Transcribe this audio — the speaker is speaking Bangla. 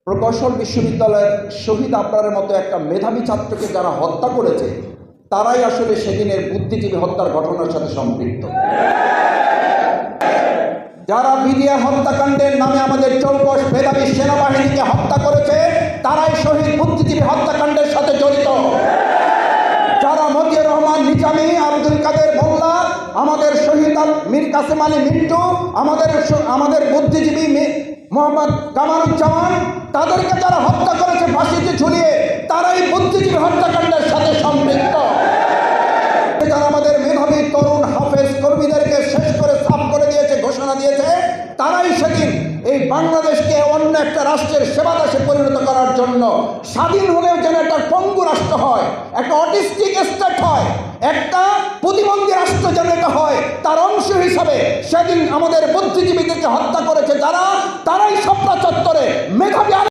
প্রকৌশল বিশ্ববিদ্যালয়ের শহীদ আবরারের মতো একটা মেধাবী ছাত্রকে যারা হত্যা করেছে তারাই আসলে সেদিনের বুদ্ধিজীবী হত্যার ঘটনার সাথে সম্পৃক্ত। যারা বিডিআর হত্যাকাণ্ডের নামে আমাদের চৌকস মেধাবী সেনাবাহিনীকে হত্যা করেছে তারাই শহীদ বুদ্ধিজীবী হত্যাকাণ্ডের সাথে জড়িত। যারা মতিউর রহমান নিজামী, আব্দুল কাদের মোল্লা, আমাদের শহীদ মীর কাসেম আলী মিন্টু, আমাদের বুদ্ধিজীবী মোহাম্মদ কামারুজ্জামান, তাদেরকে যারা হত্যা করেছে ফাঁসিতে ঝুলিয়ে তারাই বুদ্ধিজীবী হত্যাকাণ্ডের সাথে সম্পৃক্ত। যারা আমাদের মেধাবী তরুণ হাফেজ কর্মীদেরকে শেষ করে সাফ করে দিয়েছে, ঘোষণা দিয়েছে, তারাই সেদিন এই বাংলাদেশকে অন্য একটা রাষ্ট্রের সেবাদাসে পরিণত করার জন্য স্বাধীন হলেও যেন একটা পঙ্গু রাষ্ট্র হয়, একটা অটিস্টিক স্টেট হয়, একটা প্রতিবন্ধী রাষ্ট্র যেন এটা হয়, তার অংশ হিসাবে সেদিন আমাদের বুদ্ধিজীবীদেরকে হত্যা করেছে যারা, তারাই শাপলা চত্বরে মেধাবী